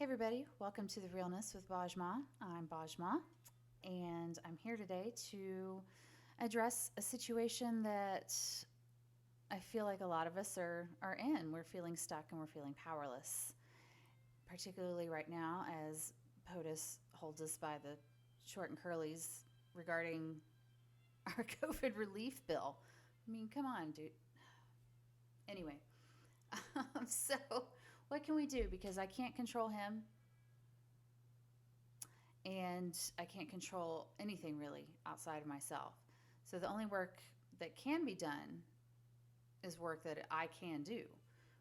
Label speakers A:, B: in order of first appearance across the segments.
A: Hey everybody, welcome to The Realness with Bhajma. I'm Bhajma, and I'm here today to address a situation that I feel like a lot of us are in. We're feeling stuck and we're feeling powerless, particularly right now as POTUS holds us by the short and curlies regarding our COVID relief bill. I mean, come on, dude. Anyway, so what can we do? Because I can't control him and I can't control anything really outside of myself. So the only work that can be done is work that I can do,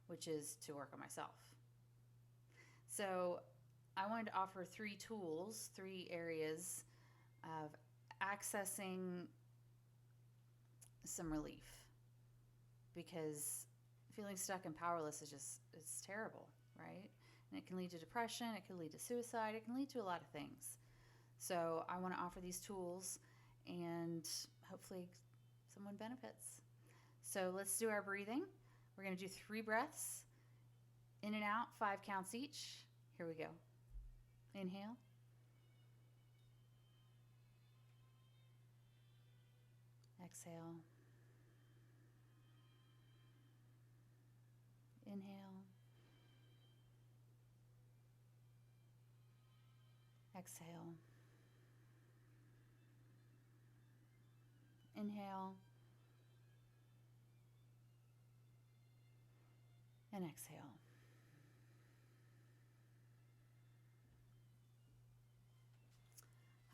A: which is to work on myself. So I wanted to offer three tools, three areas of accessing some relief, because feeling stuck and powerless is just, it's terrible, right? And it can lead to depression, it can lead to suicide, it can lead to a lot of things. So I want to offer these tools and hopefully someone benefits. So let's do our breathing. We're going to do 3 breaths, in and out, 5 counts each. Here we go. Inhale. Exhale. Inhale. Exhale. Inhale. And exhale.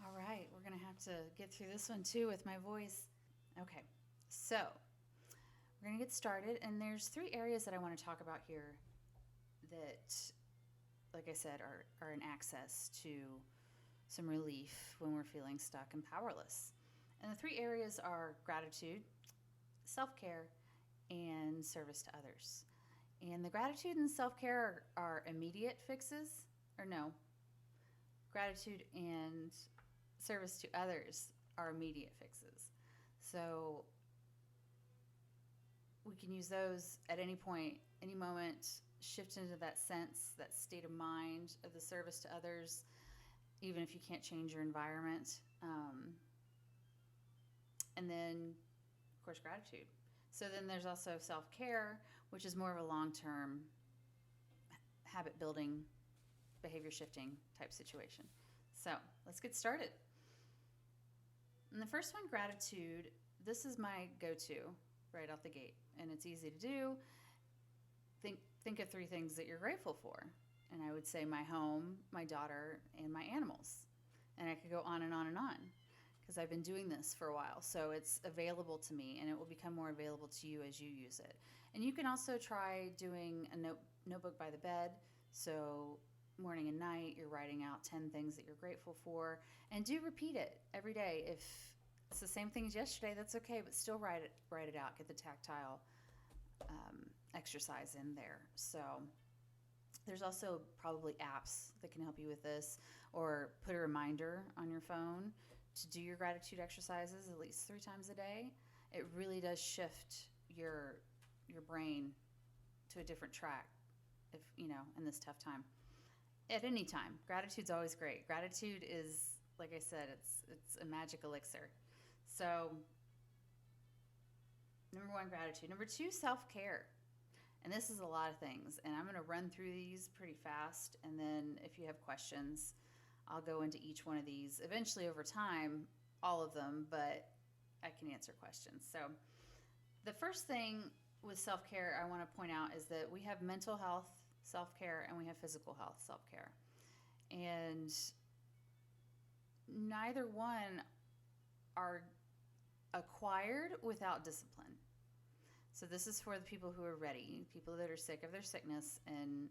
A: All right, we're going to have to get through this one too with my voice. Okay, so we're going to get started, and there's 3 areas that I want to talk about here that, like I said, are an access to some relief when we're feeling stuck and powerless. And the 3 areas are gratitude, self-care, and service to others. And the gratitude and self-care are immediate fixes, or no, gratitude and service to others are immediate fixes. So we can use those at any point, any moment, shift into that sense, that state of mind of the service to others, even if you can't change your environment. And then, of course, gratitude. So then there's also self-care, which is more of a long-term habit building, behavior shifting type situation. So let's get started. And the first one, gratitude, this is my go-to right out the gate. And it's easy to do. Think of 3 things that you're grateful for. And I would say my home, my daughter, and my animals. And I could go on and on and on, because I've been doing this for a while. So it's available to me, and it will become more available to you as you use it. And you can also try doing a notebook by the bed. So morning and night, you're writing out 10 things that you're grateful for. And do repeat it every day. If it's the same thing as yesterday, that's okay, but still write it out. Get the tactile exercise in there. So there's also probably apps that can help you with this, or put a reminder on your phone to do your gratitude exercises at least 3 times a day. It really does shift your brain to a different track, if in this tough time. At any time, gratitude's always great. Gratitude is, like I said, it's a magic elixir. So number 1, gratitude. Number 2, self-care. And this is a lot of things, and I'm going to run through these pretty fast, and then if you have questions, I'll go into each one of these eventually over time, all of them, but I can answer questions. So the first thing with self-care I want to point out is that we have mental health self-care and we have physical health self-care. And neither one are acquired without discipline. So this is for the people who are ready, people that are sick of their sickness and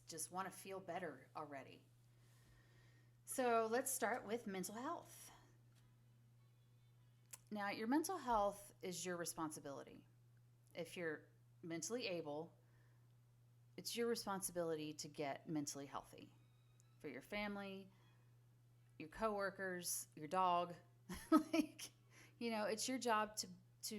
A: just want to feel better already. So let's start with mental health. Now, your mental health is your responsibility. If you're mentally able, it's your responsibility to get mentally healthy for your family, your coworkers, your dog. It's your job to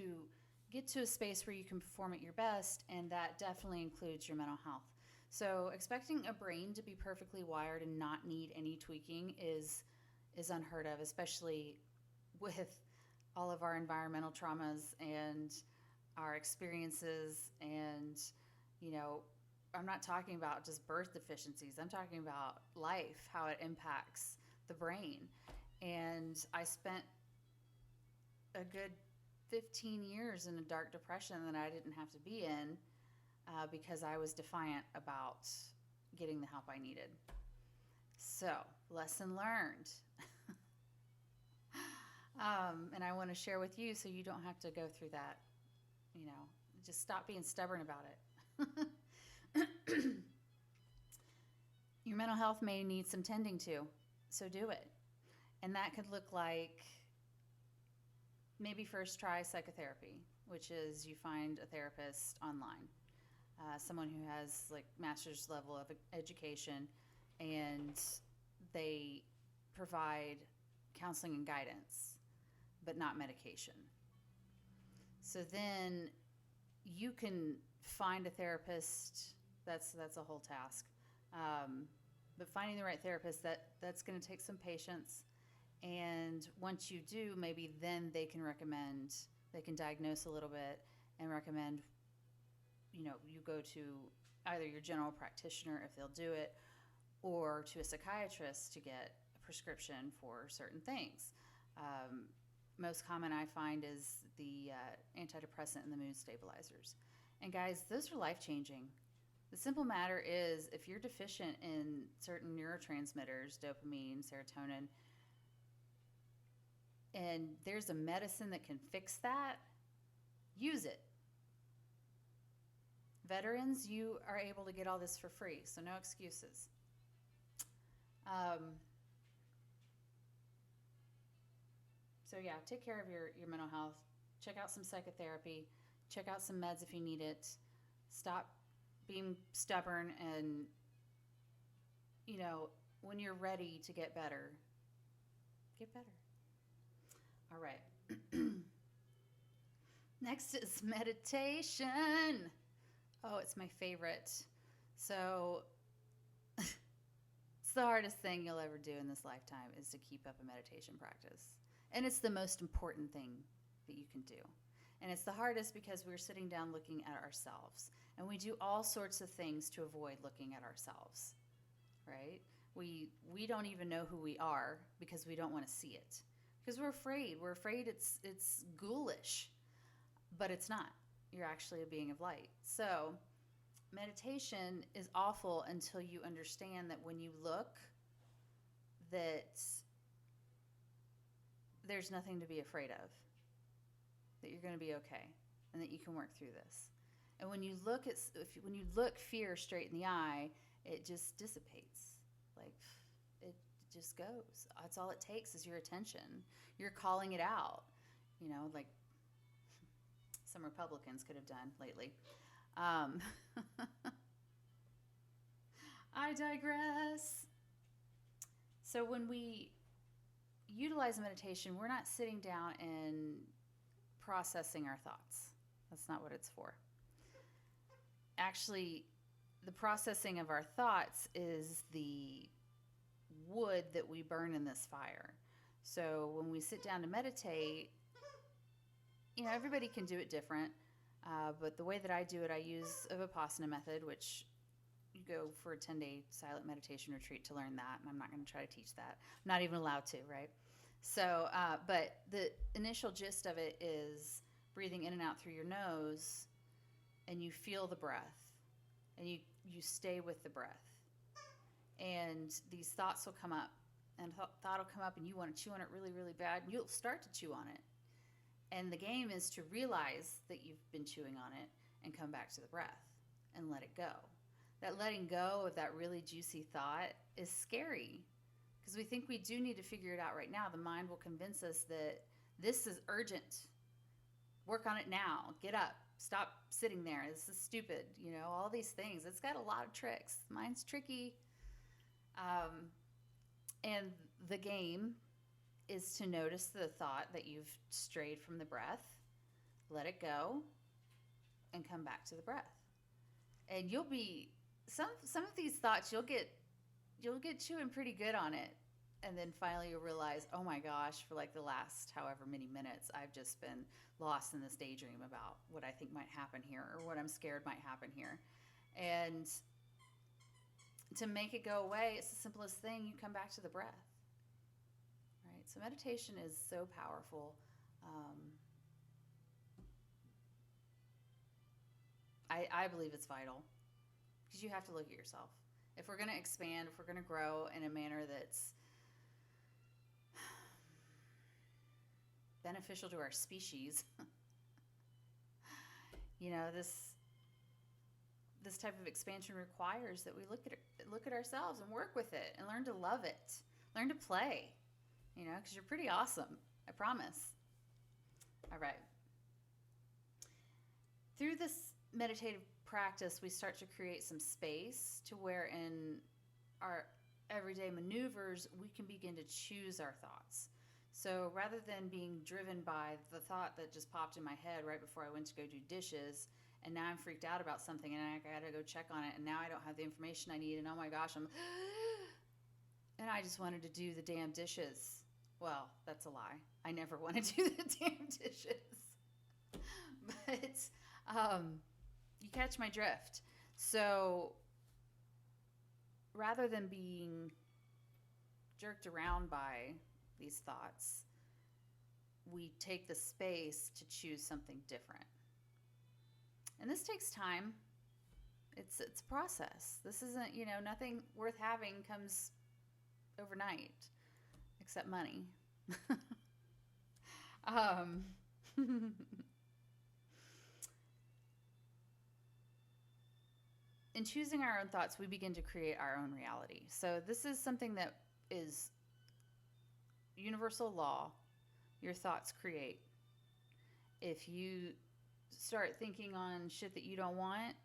A: get to a space where you can perform at your best, and that definitely includes your mental health. So expecting a brain to be perfectly wired and not need any tweaking is unheard of, especially with all of our environmental traumas and our experiences. And, you know, I'm not talking about just birth deficiencies. I'm talking about life, how it impacts the brain. And I spent a good 15 years in a dark depression that I didn't have to be in because I was defiant about getting the help I needed. So, lesson learned. And I want to share with you so you don't have to go through that. You know, just stop being stubborn about it. Your mental health may need some tending to, so do it. And that could look like maybe first try psychotherapy, which is you find a therapist online, someone who has like master's level of education, and they provide counseling and guidance, but not medication. So then you can find a therapist. That's a whole task. But finding the right therapist, that's going to take some patience. And once you do, maybe then they can diagnose a little bit and recommend, you know, you go to either your general practitioner if they'll do it, or to a psychiatrist to get a prescription for certain things. Most common I find is the antidepressant and the mood stabilizers. And guys, those are life-changing. The simple matter is, if you're deficient in certain neurotransmitters, dopamine, serotonin, and there's a medicine that can fix that, use it. Veterans, you are able to get all this for free, so no excuses. So yeah, take care of your mental health. Check out some psychotherapy. Check out some meds if you need it. Stop being stubborn, and, you know, when you're ready to get better, get better. All right. Next is meditation. Oh, it's my favorite. So it's the hardest thing you'll ever do in this lifetime is to keep up a meditation practice. And it's the most important thing that you can do. And it's the hardest because we're sitting down looking at ourselves. And we do all sorts of things to avoid looking at ourselves, right? We don't even know who we are because we don't want to see it. Because we're afraid. We're afraid it's ghoulish. But it's not. You're actually a being of light. So meditation is awful until you understand that when you look, that there's nothing to be afraid of, that you're going to be okay, and that you can work through this. And when you look fear straight in the eye, it just dissipates. Like, it just goes. That's all it takes is your attention. You're calling it out, you know, like some Republicans could have done lately. I digress. So when we utilize meditation, we're not sitting down and processing our thoughts. That's not what it's for. Actually, the processing of our thoughts is the wood that we burn in this fire. So when we sit down to meditate, you know, everybody can do it different. But the way that I do it, I use a Vipassana method, which you go for a 10-day silent meditation retreat to learn that. And I'm not going to try to teach that. I'm not even allowed to, right? So, but the initial gist of it is breathing in and out through your nose, and you feel the breath, and you stay with the breath. And these thoughts will come up, and thought will come up, and you want to chew on it really, really bad, and you'll start to chew on it. And the game is to realize that you've been chewing on it and come back to the breath and let it go. That letting go of that really juicy thought is scary because we think we do need to figure it out right now. The mind will convince us that this is urgent. Work on it now. Get up. Stop sitting there. This is stupid. You know, all these things. It's got a lot of tricks. Mine's tricky. And the game is to notice the thought that you've strayed from the breath, let it go, and come back to the breath. And you'll be some of these thoughts you'll get chewing pretty good on it, and then finally you'll realize, oh my gosh, for like the last however many minutes, I've just been lost in this daydream about what I think might happen here or what I'm scared might happen here. And to make it go away, it's the simplest thing. You come back to the breath, right? So meditation is so powerful. I believe it's vital because you have to look at yourself. If we're going to expand, if we're going to grow in a manner that's beneficial to our species, this type of expansion requires that we look at ourselves and work with it and learn to love it, learn to play, because you're pretty awesome. I promise. All right. Through this meditative practice, we start to create some space to where in our everyday maneuvers, we can begin to choose our thoughts. So rather than being driven by the thought that just popped in my head right before I went to go do dishes, and now I'm freaked out about something and I gotta go check on it, and now I don't have the information I need, and oh my gosh, and I just wanted to do the damn dishes. Well, that's a lie. I never want to do the damn dishes. But you catch my drift. So rather than being jerked around by these thoughts, we take the space to choose something different. And this takes time. It's a process. This isn't, nothing worth having comes overnight, except money. In choosing our own thoughts, we begin to create our own reality. So this is something that is universal law. Your thoughts create. If you start thinking on shit that you don't want,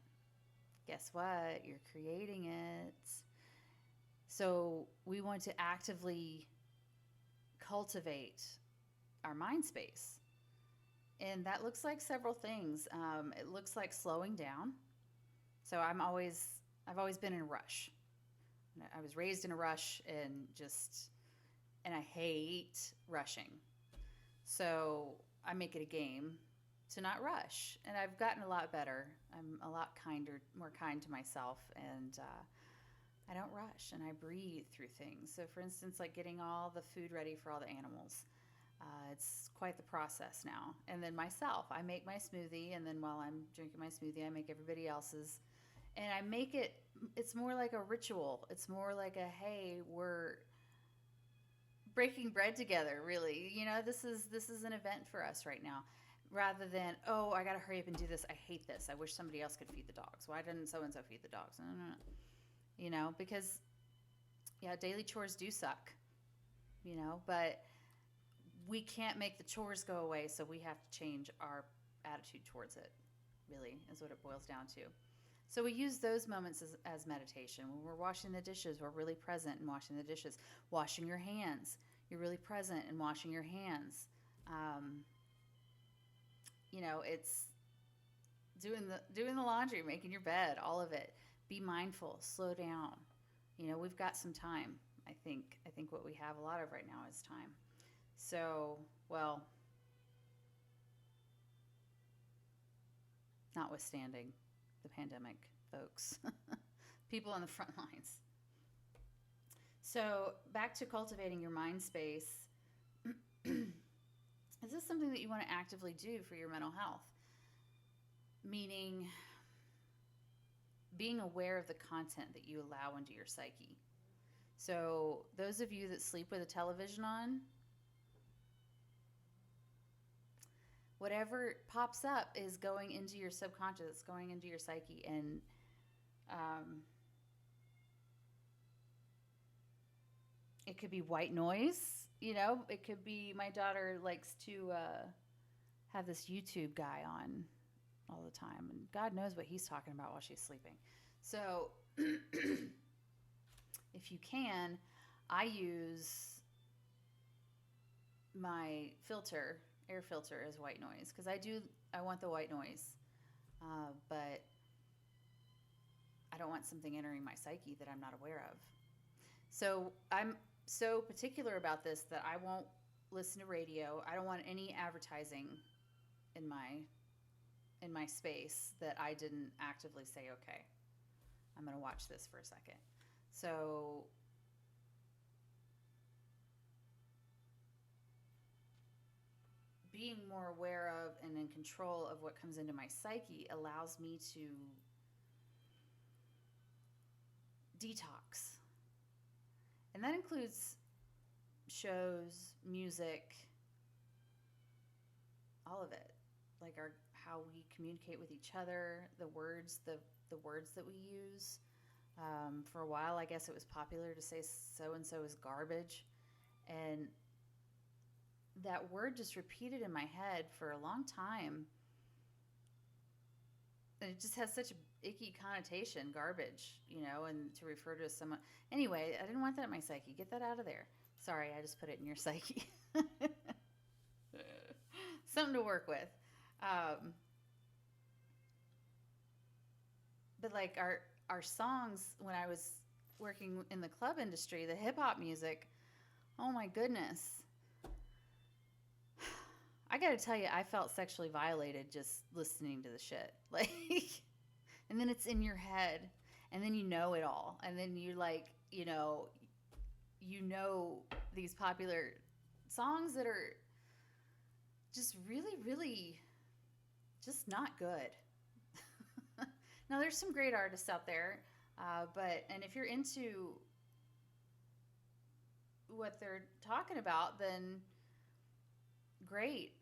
A: guess what? You're creating it. So we want to actively cultivate our mind space. And that looks like several things. It looks like slowing down. So I've always been in a rush. I was raised in a rush and I hate rushing. So I make it a game to not rush. And I've gotten a lot better. I'm a lot more kind to myself, and I don't rush, and I breathe through things. So for instance, like getting all the food ready for all the animals. It's quite the process now. And then myself, I make my smoothie, and then while I'm drinking my smoothie, I make everybody else's. And I make it's more like a ritual. It's more like a, hey, we're breaking bread together, really. This is an event for us right now. Rather than, oh, I got to hurry up and do this. I hate this. I wish somebody else could feed the dogs. Why didn't so-and-so feed the dogs? No. Because, yeah, daily chores do suck, but we can't make the chores go away, so we have to change our attitude towards it, really, is what it boils down to. So we use those moments as meditation. When we're washing the dishes, we're really present in washing the dishes. Washing your hands, you're really present in washing your hands. It's doing the laundry, making your bed, all of it. Be mindful, slow down. We've got some time. I think what we have a lot of right now is time. So, well, notwithstanding the pandemic, folks, people on the front lines. So back to cultivating your mind space. Is this something that you want to actively do for your mental health? Meaning being aware of the content that you allow into your psyche. So those of you that sleep with a television on, whatever pops up is going into your subconscious, it's going into your psyche. And it could be white noise. It could be, my daughter likes to have this YouTube guy on all the time, and God knows what he's talking about while she's sleeping. So if you can, I use my air filter as white noise, because I want the white noise, but I don't want something entering my psyche that I'm not aware of. So I'm so particular about this that I won't listen to radio. I don't want any advertising in my space that I didn't actively say, okay, I'm going to watch this for a second. So being more aware of and in control of what comes into my psyche allows me to detox. And that includes shows, music, all of it. Like how we communicate with each other, the words that we use. For a while, I guess it was popular to say so and so is garbage, and that word just repeated in my head for a long time. And it just has such an icky connotation, garbage, and to refer to someone. Anyway, I didn't want that in my psyche. Get that out of there. Sorry, I just put it in your psyche. Something to work with. But like our songs, when I was working in the club industry, the hip hop music, oh my goodness. I got to tell you, I felt sexually violated just listening to the shit. Like, and then it's in your head, and then you know it all. And then you like, these popular songs that are just really, really just not good. Now, there's some great artists out there, and if you're into what they're talking about, then great.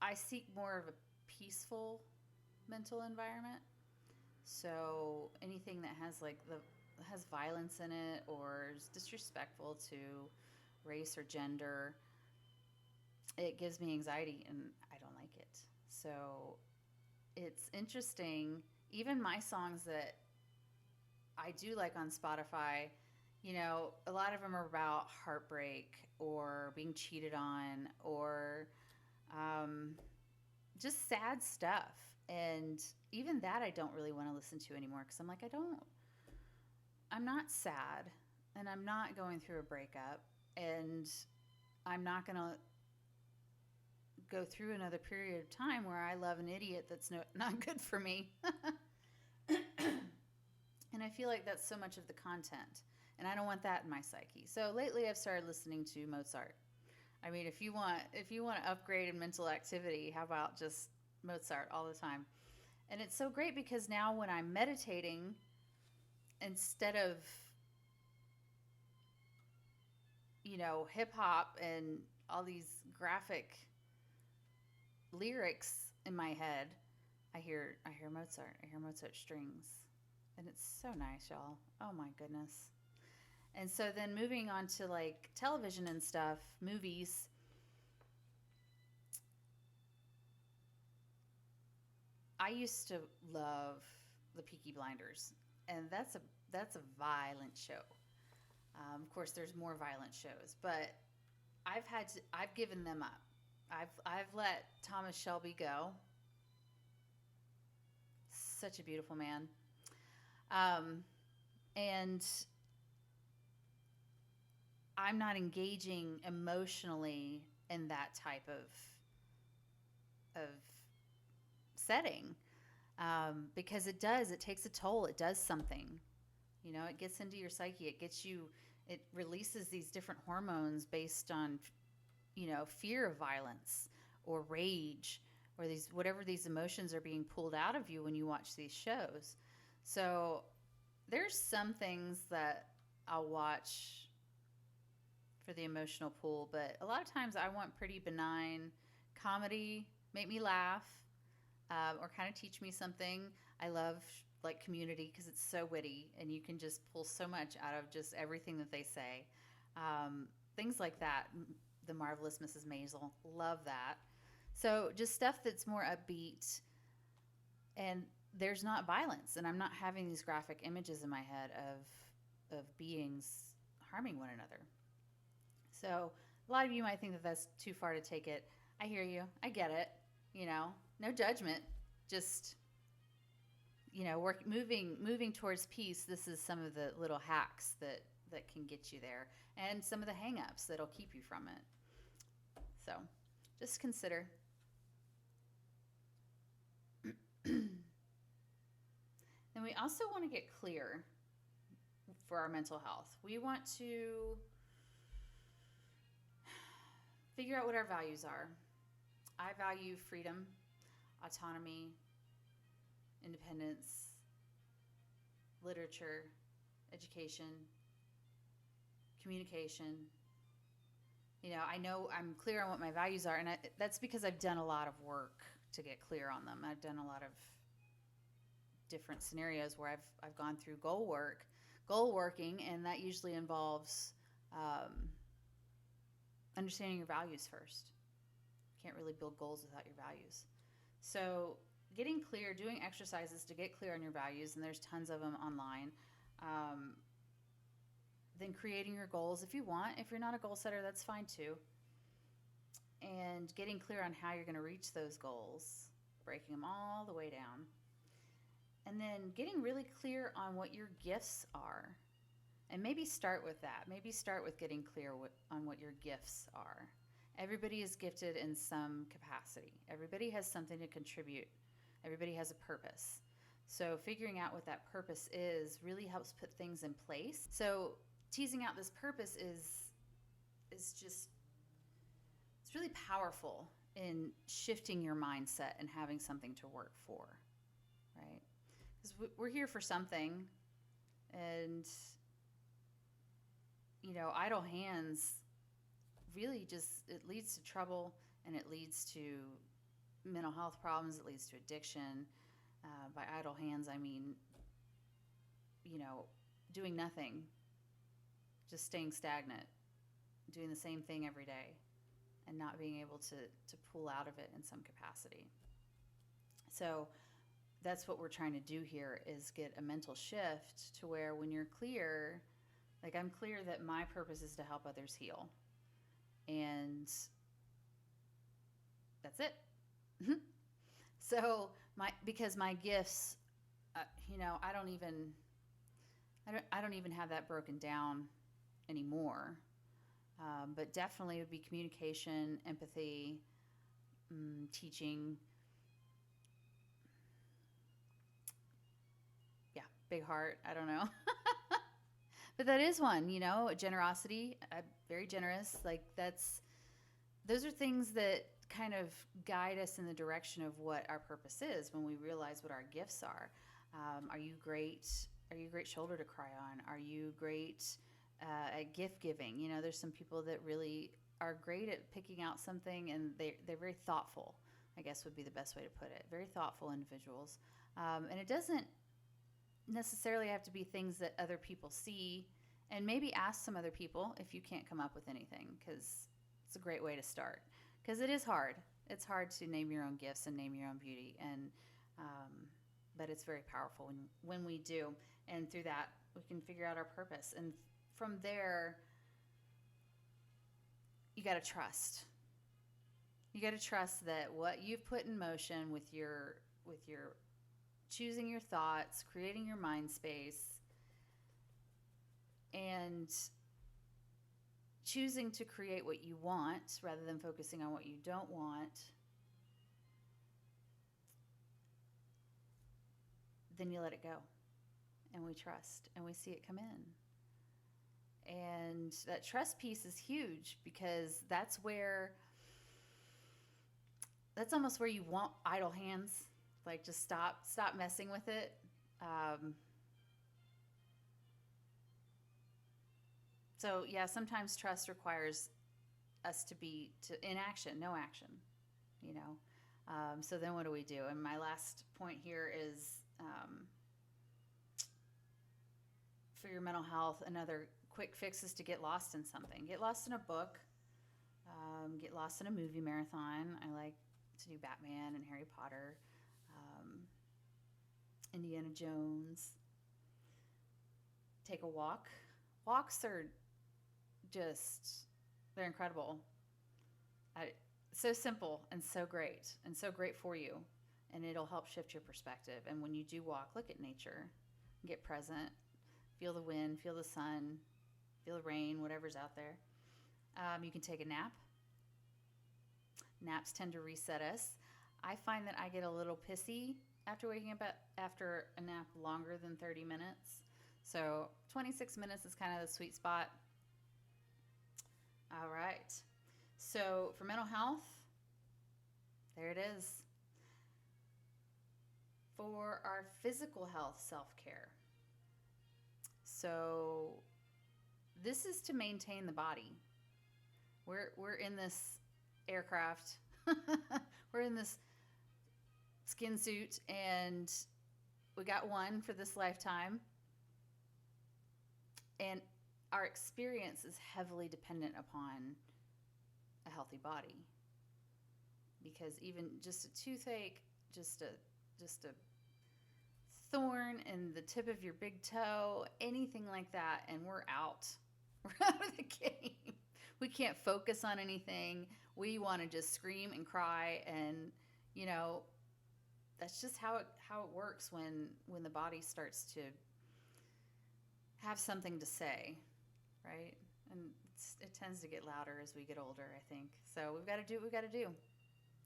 A: I seek more of a peaceful mental environment. So anything that has violence in it or is disrespectful to race or gender, it gives me anxiety and I don't like it. So it's interesting. Even my songs that I do like on Spotify, a lot of them are about heartbreak or being cheated on or just sad stuff. And even that I don't really want to listen to anymore because I'm like, I'm not sad and I'm not going through a breakup and I'm not going to go through another period of time where I love an idiot that's not good for me. And I feel like that's so much of the content. And I don't want that in my psyche. So lately I've started listening to Mozart. I mean, if you want to upgrade in mental activity, how about just Mozart all the time? And it's so great because now when I'm meditating, instead of, hip hop and all these graphic lyrics in my head, I hear Mozart. I hear Mozart strings. And it's so nice, y'all. Oh my goodness. And so then moving on to like television and stuff, movies. I used to love the Peaky Blinders, and that's a violent show. Of course, there's more violent shows, but I've given them up. I've let Thomas Shelby go. Such a beautiful man. And I'm not engaging emotionally in that type of setting, because it takes a toll. It does something, it gets into your psyche. It releases these different hormones based on, fear of violence or rage or whatever these emotions are being pulled out of you when you watch these shows. So there's some things that I'll watch for the emotional pull, but a lot of times I want pretty benign comedy, make me laugh, or kind of teach me something. I love like Community because it's so witty and you can just pull so much out of just everything that they say. Things like that. The Marvelous Mrs. Maisel, love that. So just stuff that's more upbeat and there's not violence, and I'm not having these graphic images in my head of beings harming one another. So a lot of you might think that that's too far to take it. I hear you. I get it. No judgment. just, moving towards peace. This is some of the little hacks that can get you there, and some of the hang-ups that'll keep you from it. So just consider. Then we also want to get clear for our mental health. We want to figure out what our values are. I value freedom, autonomy, independence, literature, education, communication. I know I'm clear on what my values are, and that's because I've done a lot of work to get clear on them. I've done a lot of different scenarios where I've gone through goal working, and that usually involves understanding your values first. You can't really build goals without your values. So getting clear, doing exercises to get clear on your values, and there's tons of them online. Then creating your goals if you want. If you're not a goal setter, that's fine too. And getting clear on how you're going to reach those goals, breaking them all the way down. And then getting really clear on what your gifts are. And maybe start with that. Maybe start with getting clear on what your gifts are. Everybody is gifted in some capacity. Everybody has something to contribute. Everybody has a purpose. So figuring out what that purpose is really helps put things in place. So teasing out this purpose is just, it's really powerful in shifting your mindset and having something to work for, right? Because we're here for something, and idle hands really it leads to trouble, and it leads to mental health problems. It leads to addiction. By idle hands, I mean, doing nothing, just staying stagnant, doing the same thing every day, and not being able to pull out of it in some capacity. So that's what we're trying to do here, is get a mental shift to where when you're clear, like I'm clear that my purpose is to help others heal. And that's it. So because my gifts, I don't even have that broken down anymore. But definitely it would be communication, empathy, teaching. Yeah, big heart. I don't know. But that is one, generosity. I'm very generous. Those are things that kind of guide us in the direction of what our purpose is when we realize what our gifts are. Are you great? Are you a great shoulder to cry on? Are you great at gift giving? There's some people that really are great at picking out something, and they're very thoughtful, I guess would be the best way to put it. Very thoughtful individuals. And it doesn't necessarily have to be things that other people see, and maybe ask some other people if you can't come up with anything, because it's a great way to start. Because it is hard. It's hard to name your own gifts and name your own beauty, and but it's very powerful when we do. And through that, we can figure out our purpose. And from there, you got to trust. You got to trust that what you've put in motion with your choosing your thoughts, creating your mind space, and choosing to create what you want rather than focusing on what you don't want, then you let it go. And we trust, and we see it come in. And that trust piece is huge, because that's almost where you want idle hands. Like, just stop messing with it. So yeah, sometimes trust requires us to be in action, no action, So then what do we do? And my last point here is, for your mental health, another quick fix is to get lost in something. Get lost in a book. Get lost in a movie marathon. I like to do Batman and Harry Potter, Indiana Jones. Take a walk. Walks are they're incredible. So simple and so great for you. and it'll help shift your perspective. And when you do walk, look at nature, get present, feel the wind, feel the sun, feel the rain, whatever's out there. You can take a nap. Naps tend to reset us. I find that I get a little pissy after waking up after a nap longer than 30 minutes. So 26 minutes is kind of the sweet spot. All right. So for mental health, there it is. For our physical health, self-care. So this is to maintain the body. We're in this aircraft. We're in this skin suit, and we got one for this lifetime. And our experience is heavily dependent upon a healthy body. Because even just a toothache, just a thorn in the tip of your big toe, anything like that, and we're out. We're out of the game. We can't focus on anything. We want to just scream and cry, and that's just how it works when the body starts to have something to say, right? And it tends to get louder as we get older, I think. So we've got to do what we've got to do.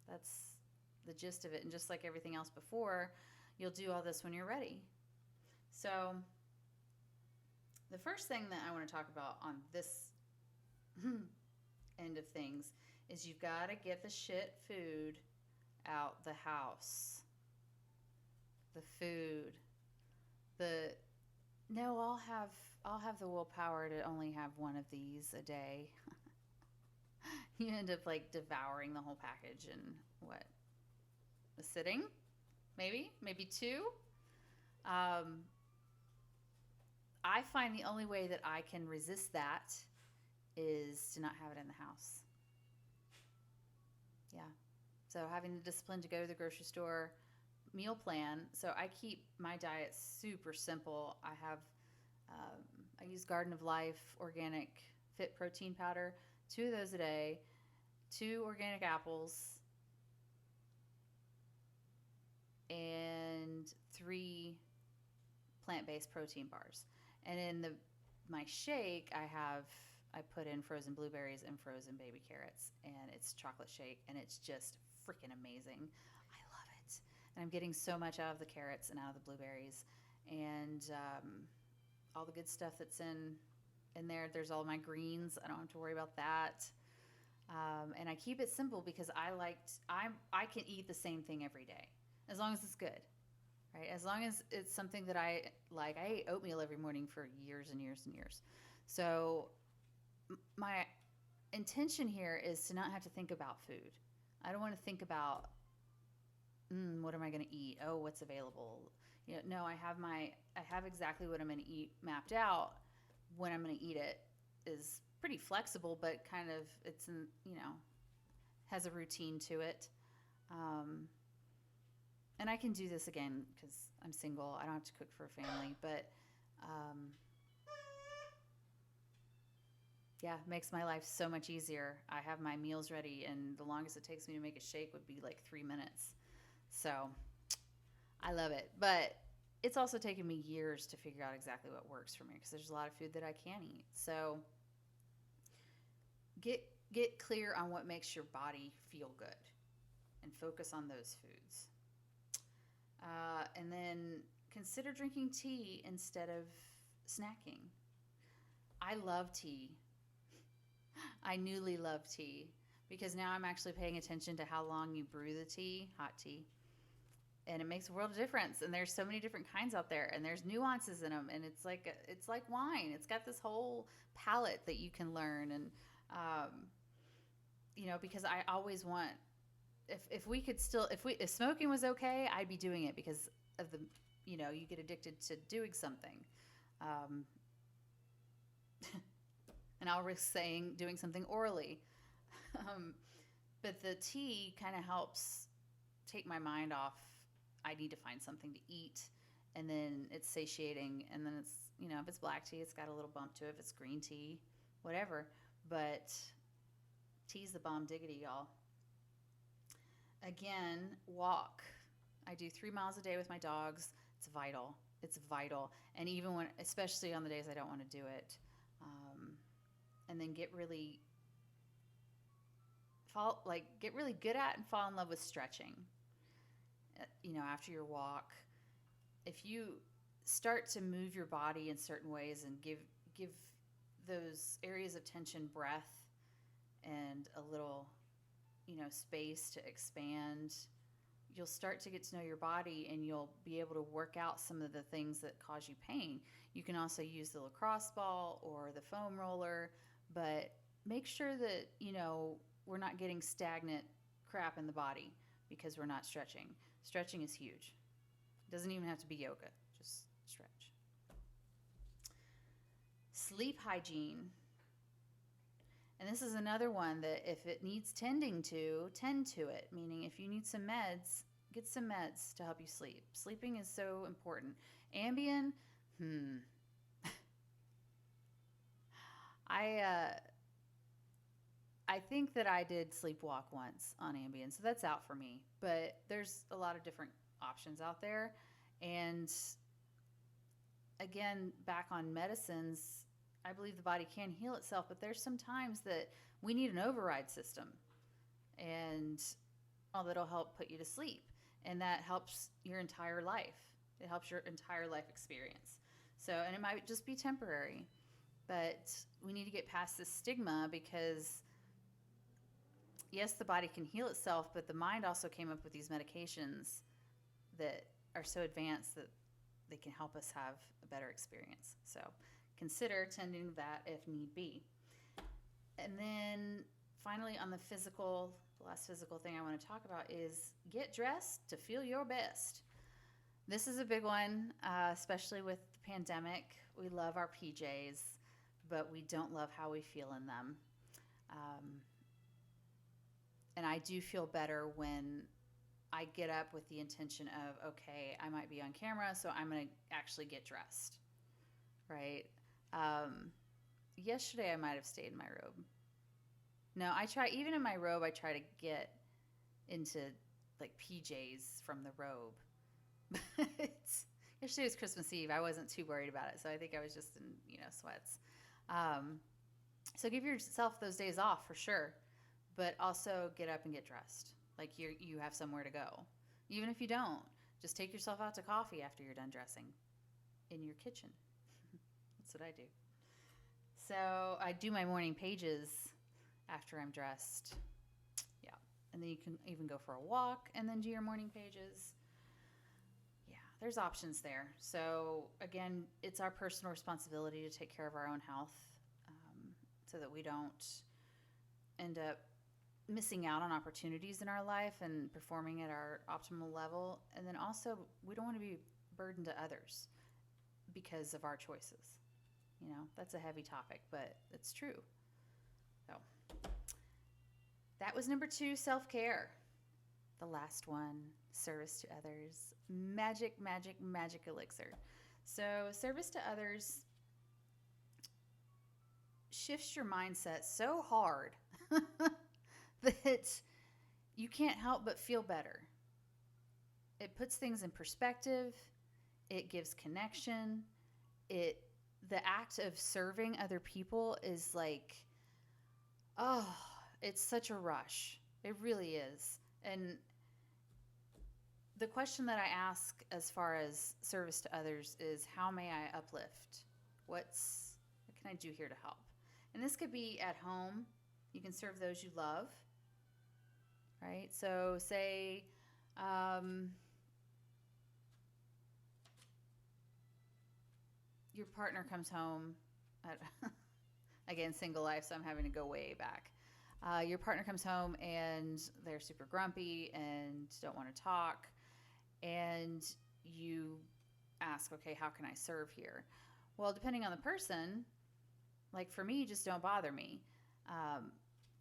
A: That's the gist of it. And just like everything else before, you'll do all this when you're ready. So the first thing that I want to talk about on this end of things is you've got to get the shit food out the house. The food. I'll have the willpower to only have one of these a day. You end up like devouring the whole package in a sitting? Maybe 2. I find the only way that I can resist that is to not have it in the house. Yeah. So having the discipline to go to the grocery store, meal plan. So I keep my diet super simple. I use Garden of Life organic fit protein powder, 2 of those a day, 2 organic apples, and 3 plant-based protein bars. And in my shake, I put in frozen blueberries and frozen baby carrots, and it's chocolate shake, and it's just freaking amazing. I love it. And I'm getting so much out of the carrots and out of the blueberries, and all the good stuff that's in there. There's all my greens. I don't have to worry about that. And I keep it simple because I can eat the same thing every day as long as it's good, right? As long as it's something that I like. I ate oatmeal every morning for years and years and years. So my intention here is to not have to think about food. I don't want to think about what am I going to eat? Oh, what's available? No, I have exactly what I'm going to eat mapped out. When I'm going to eat it is pretty flexible, but kind of has a routine to it. And I can do this again because I'm single. I don't have to cook for a family, but yeah, it makes my life so much easier. I have my meals ready, and the longest it takes me to make a shake would be like 3 minutes. So I love it. But it's also taken me years to figure out exactly what works for me because there's a lot of food that I can't eat. So get clear on what makes your body feel good and focus on those foods. And then consider drinking tea instead of snacking. I love tea. I newly love tea because now I'm actually paying attention to how long you brew the tea, hot tea. And it makes a world of difference. And there's so many different kinds out there, and there's nuances in them. And it's like wine. It's got this whole palette that you can learn. And because I always want, if smoking was okay, I'd be doing it because of the, you get addicted to doing something. And I'll risk saying doing something orally. But the tea kind of helps take my mind off. I need to find something to eat, and then it's satiating, and then it's, if it's black tea, it's got a little bump to it. If it's green tea, whatever. But tea's the bomb diggity, y'all. Again, walk. I do 3 miles a day with my dogs. It's vital. It's vital. And even when, especially on the days I don't want to do it, and then get really good at and fall in love with stretching. After your walk, if you start to move your body in certain ways and give those areas of tension breath and a little, space to expand, you'll start to get to know your body, and you'll be able to work out some of the things that cause you pain. You can also use the lacrosse ball or the foam roller, but make sure that, we're not getting stagnant crap in the body because we're not stretching. Stretching is huge. It doesn't even have to be yoga, just stretch. Sleep hygiene. And this is another one that if it needs tending to, tend to it. Meaning if you need some meds, get some meds to help you sleep. Sleeping is so important. Ambien, I think that I did sleepwalk once on Ambien, so that's out for me. But there's a lot of different options out there. And again, back on medicines, I believe the body can heal itself, but there's some times that we need an override system, and that'll help put you to sleep. And that helps your entire life. It helps your entire life experience. So, and it might just be temporary, but we need to get past this stigma, because yes, the body can heal itself, but the mind also came up with these medications that are so advanced that they can help us have a better experience. So consider tending that if need be. And then finally, on the last physical thing I want to talk about is get dressed to feel your best. This is a big one, especially with the pandemic. We love our PJs, but we don't love how we feel in them. And I do feel better when I get up with the intention of, okay, I might be on camera, so I'm going to actually get dressed, right? Yesterday I might have stayed in my robe. No, even in my robe, I try to get into like PJs from the robe. Yesterday was Christmas Eve. I wasn't too worried about it, so I think I was just in, sweats. So give yourself those days off for sure, but also get up and get dressed. Like you have somewhere to go. Even if you don't, just take yourself out to coffee after you're done dressing in your kitchen. That's what I do. So I do my morning pages after I'm dressed. Yeah. And then you can even go for a walk and then do your morning pages. Yeah, there's options there. So again, it's our personal responsibility to take care of our own health, so that we don't end up missing out on opportunities in our life and performing at our optimal level. And then also, we don't want to be burdened to others because of our choices. That's a heavy topic, but it's true. So that was number 2, self-care. The last one, service to others. Magic, magic, magic elixir. So service to others shifts your mindset so hard that you can't help but feel better. It puts things in perspective. It gives connection. The act of serving other people is like, it's such a rush. It really is. And the question that I ask as far as service to others is, how may I uplift? What can I do here to help? And this could be at home. You can serve those you love, right? So say your partner comes home, again, single life, so I'm having to go way back. Your partner comes home and they're super grumpy and don't want to talk, and you ask, okay, how can I serve here? Well, depending on the person, like for me, just don't bother me.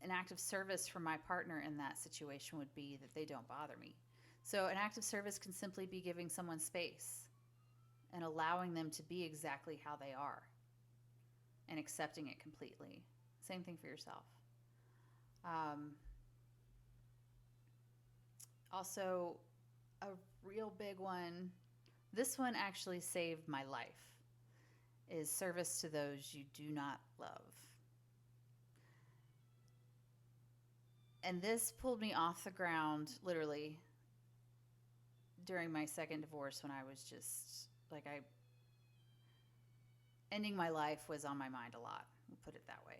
A: An act of service for my partner in that situation would be that they don't bother me. So an act of service can simply be giving someone space and allowing them to be exactly how they are and accepting it completely. Same thing for yourself. Also, a real big one. This one actually saved my life. Is service to those you do not love. And this pulled me off the ground, literally, during my second divorce, when I was just like, ending my life was on my mind a lot. We'll put it that way.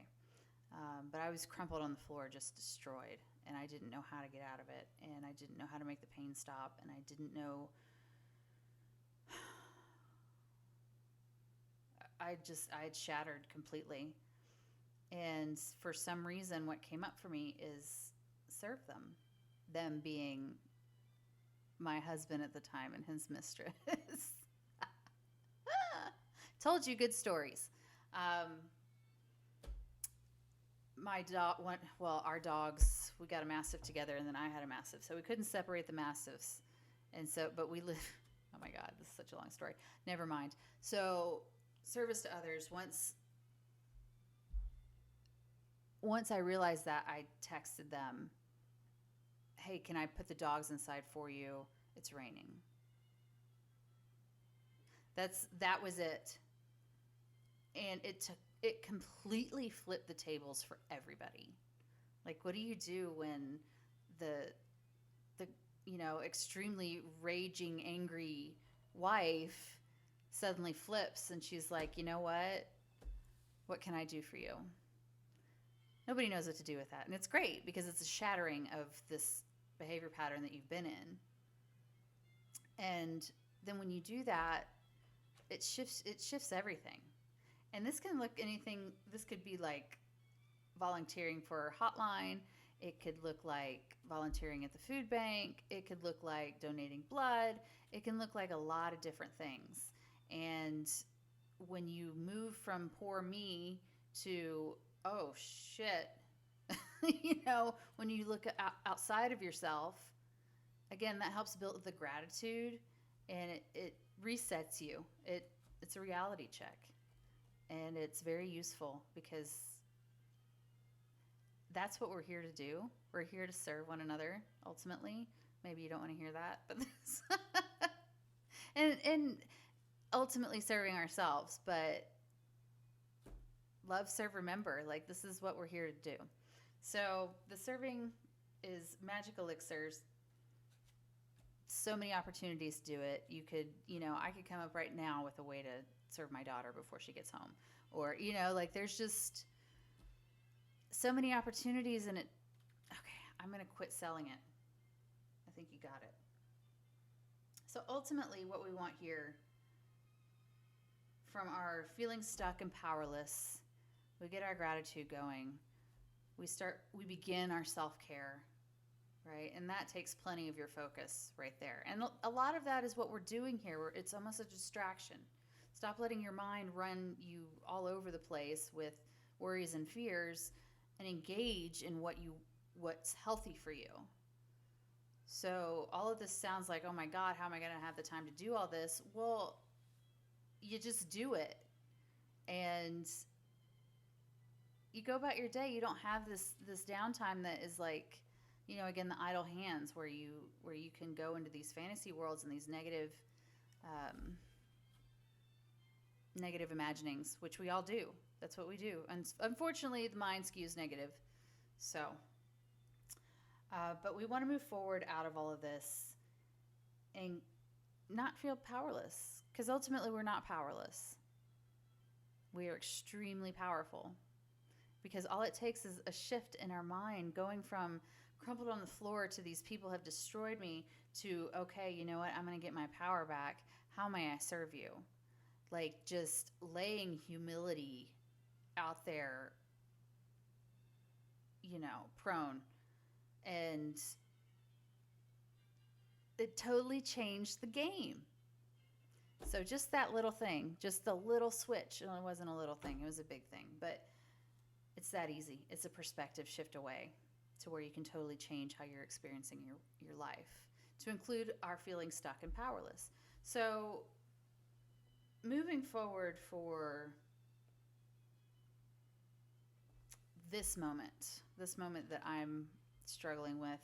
A: But I was crumpled on the floor, just destroyed, and I didn't know how to get out of it, and I didn't know how to make the pain stop, and I didn't know. I had shattered completely. And for some reason, what came up for me is serve them. Them being my husband at the time and his mistress. Told you good stories. Our dogs, we got a mastiff together, and then I had a mastiff. So we couldn't separate the mastiffs. And so, but we live, oh my God, this is such a long story. Never mind. So, service to others. Once I realized that, I texted them, hey, can I put the dogs inside for you? It's raining. That was it. And it completely flipped the tables for everybody. Like, what do you do when the extremely raging, angry wife suddenly flips and she's like, you know what can I do for you? Nobody knows what to do with that. And it's great because it's a shattering of this behavior pattern that you've been in. And then when you do that, it shifts everything. And this can look anything. This could be like volunteering for a hotline. It could look like volunteering at the food bank. It could look like donating blood. It can look like a lot of different things. And when you move from poor me to, oh shit, when you look outside of yourself, again, that helps build the gratitude, and it resets you. It's a reality check, and it's very useful because that's what we're here to do. We're here to serve one another, ultimately. Maybe you don't want to hear that, but and ultimately serving ourselves, but love, serve, remember. Like, this is what we're here to do. So the serving is magic elixirs. So many opportunities to do it. You could, I could come up right now with a way to serve my daughter before she gets home. Or, there's just so many opportunities, and okay, I'm going to quit selling it. I think you got it. So ultimately, what we want here, from our feeling stuck and powerless, we get our gratitude going. We begin our self-care, right? And that takes plenty of your focus right there. And a lot of that is what we're doing here. It's almost a distraction. Stop letting your mind run you all over the place with worries and fears, and engage in what's healthy for you. So all of this sounds like, oh my God, how am I going to have the time to do all this? Well, you just do it. And you go about your day. You don't have this downtime that is like, again, the idle hands where you can go into these fantasy worlds and these negative imaginings, which we all do. That's what we do. And unfortunately, the mind skews negative. So, but we want to move forward out of all of this and not feel powerless, because ultimately we're not powerless. We are extremely powerful, because all it takes is a shift in our mind, going from crumpled on the floor to these people have destroyed me to, okay, you know what? I'm going to get my power back. How may I serve you? Like, just laying humility out there, prone. And it totally changed the game. So just that little thing, just the little switch. Well, it wasn't a little thing, it was a big thing. But it's that easy. It's a perspective shift away to where you can totally change how you're experiencing your life, to include our feeling stuck and powerless. So moving forward for this moment that I'm struggling with,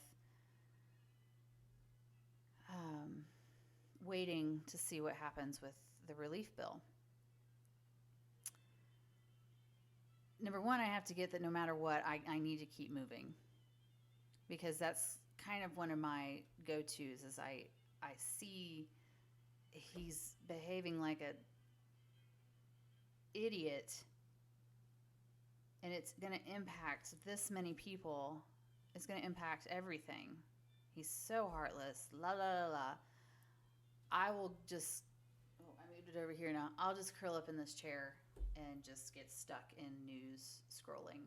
A: waiting to see what happens with the relief bill. Number one, I have to get that no matter what, I need to keep moving, because that's kind of one of my go-tos. Is I see he's behaving like a idiot, and it's going to impact this many people. It's going to impact everything. He's so heartless. La la la la. I will just, I moved it over here now. I'll just curl up in this chair and just get stuck in news scrolling.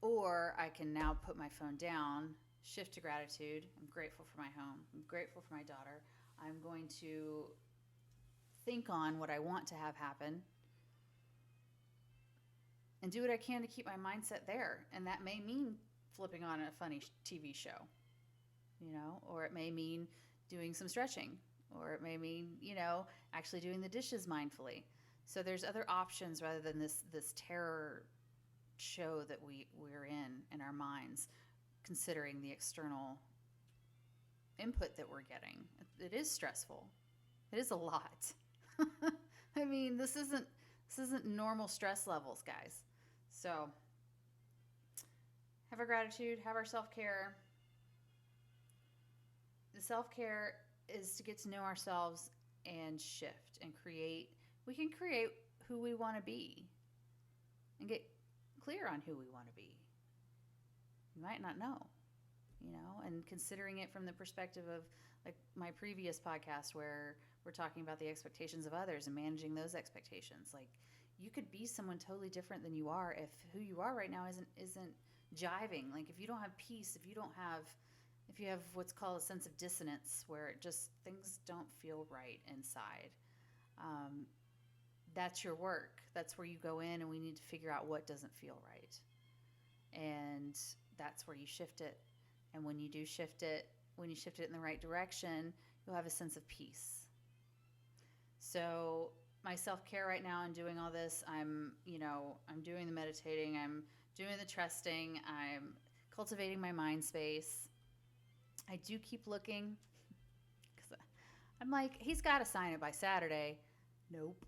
A: Or I can now put my phone down, shift to gratitude. I'm grateful for my home. I'm grateful for my daughter. I'm going to think on what I want to have happen and do what I can to keep my mindset there. And that may mean flipping on a funny TV show, or it may mean doing some stretching, or it may mean, actually doing the dishes mindfully. So there's other options rather than this terror show that we're in our minds, considering the external input that we're getting. It is stressful. It is a lot. I mean, this isn't normal stress levels, guys. So have our gratitude, have our self-care. The self-care is to get to know ourselves and shift and create. We can create who we want to be and get clear on who we want to be. You might not know, and considering it from the perspective of like my previous podcast where we're talking about the expectations of others and managing those expectations. Like, you could be someone totally different than you are if who you are right now isn't jiving. Like, if you don't have peace, if you have what's called a sense of dissonance, where things don't feel right inside, that's your work. That's where you go in, and we need to figure out what doesn't feel right. And that's where you shift it. And when you do shift it, when you shift it in the right direction, you'll have a sense of peace. So my self-care right now and doing all this, I'm doing the meditating, I'm doing the trusting, I'm cultivating my mind space. I do keep looking, because I'm like, he's got to sign it by Saturday. Nope.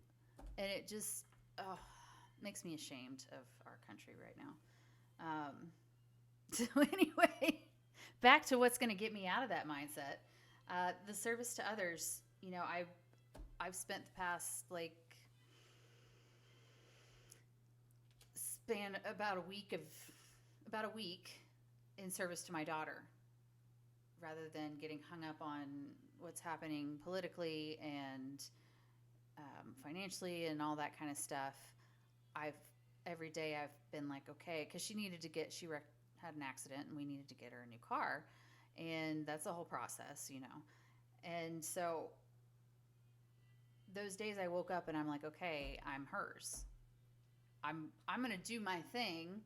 A: And it just makes me ashamed of our country right now. So anyway, back to what's going to get me out of that mindset. The service to others. I've spent the past span about a week in service to my daughter, rather than getting hung up on what's happening politically and financially and all that kind of stuff. Every day I've been like, okay, because she had an accident and we needed to get her a new car, and that's a whole process, And so those days I woke up and I'm like, okay, I'm hers. I'm going to do my thing,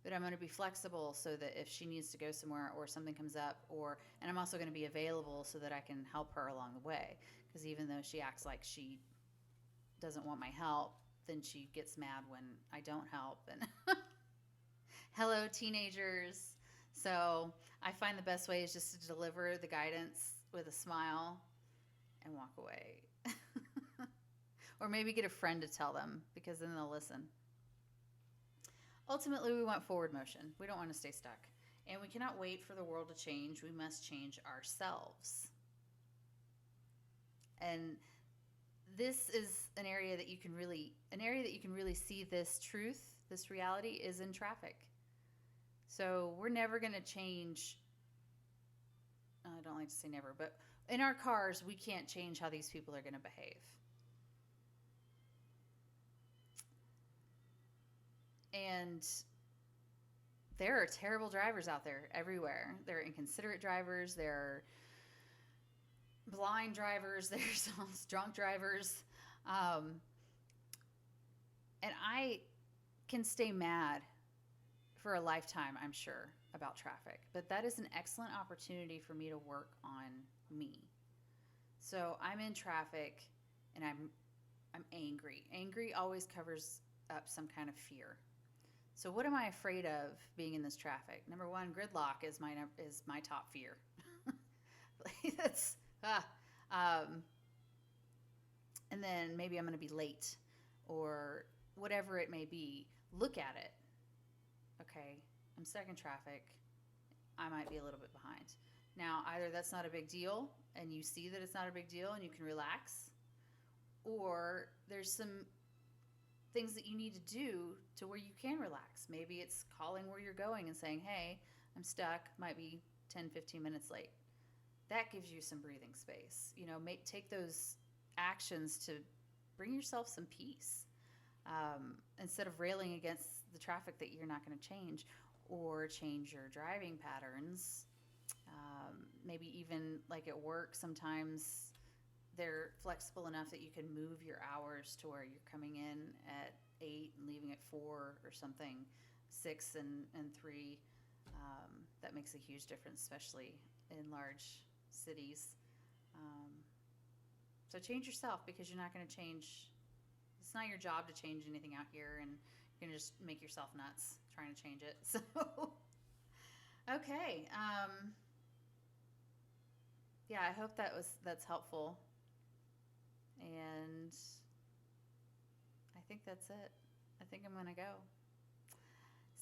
A: but I'm going to be flexible so that if she needs to go somewhere or something comes up, and I'm also going to be available so that I can help her along the way. Because even though she acts like she doesn't want my help, then she gets mad when I don't help. And hello, teenagers. So I find the best way is just to deliver the guidance with a smile and walk away. Or maybe get a friend to tell them, because then they'll listen. Ultimately, we want forward motion. We don't want to stay stuck. And we cannot wait for the world to change. We must change ourselves. And this is an area that you can really see this truth, this reality, is in traffic. So we're never going to change. I don't like to say never, but in our cars, we can't change how these people are going to behave. And there are terrible drivers out there everywhere. There are inconsiderate drivers. There are blind drivers. There's drunk drivers. And I can stay mad for a lifetime, I'm sure, about traffic. But that is an excellent opportunity for me to work on me. So I'm in traffic and I'm angry. Angry always covers up some kind of fear. So what am I afraid of being in this traffic? Number one, gridlock is my top fear. That's Ah. Um, and then maybe I'm going to be late or whatever it may be. Look at it. Okay, I'm stuck in traffic. I might be a little bit behind. Now, either that's not a big deal and you see that it's not a big deal and you can relax, or there's some things that you need to do to where you can relax. Maybe it's calling where you're going and saying, hey, I'm stuck, might be 10, 15 minutes late. That gives you some breathing space. Take those actions to bring yourself some peace, instead of railing against the traffic that you're not going to change, or change your driving patterns. Maybe even like at work, sometimes they're flexible enough that you can move your hours to where you're coming in at 8 and leaving at 4 or something, 6 and 3. That makes a huge difference, especially in large cities. So change yourself, because you're not going to change. It's not your job to change anything out here, and you're going to just make yourself nuts trying to change it. So, okay. Yeah, I hope that's helpful. And I think that's it. I think I'm going to go.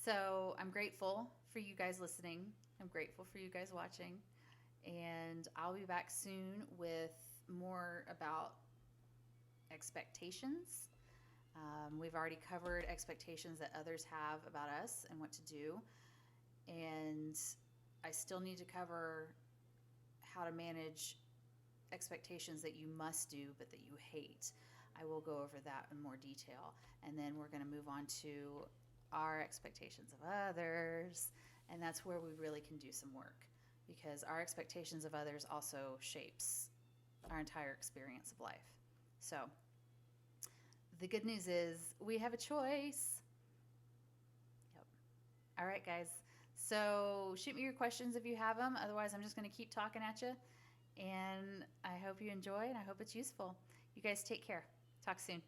A: So I'm grateful for you guys listening. I'm grateful for you guys watching. And I'll be back soon with more about expectations. We've already covered expectations that others have about us and what to do. And I still need to cover how to manage expectations that you must do but that you hate. I will go over that in more detail. And then we're going to move on to our expectations of others. And that's where we really can do some work, because our expectations of others also shapes our entire experience of life. So the good news is we have a choice. Yep. All right, guys. So shoot me your questions if you have them. Otherwise, I'm just going to keep talking at you. And I hope you enjoy, and I hope it's useful. You guys take care. Talk soon.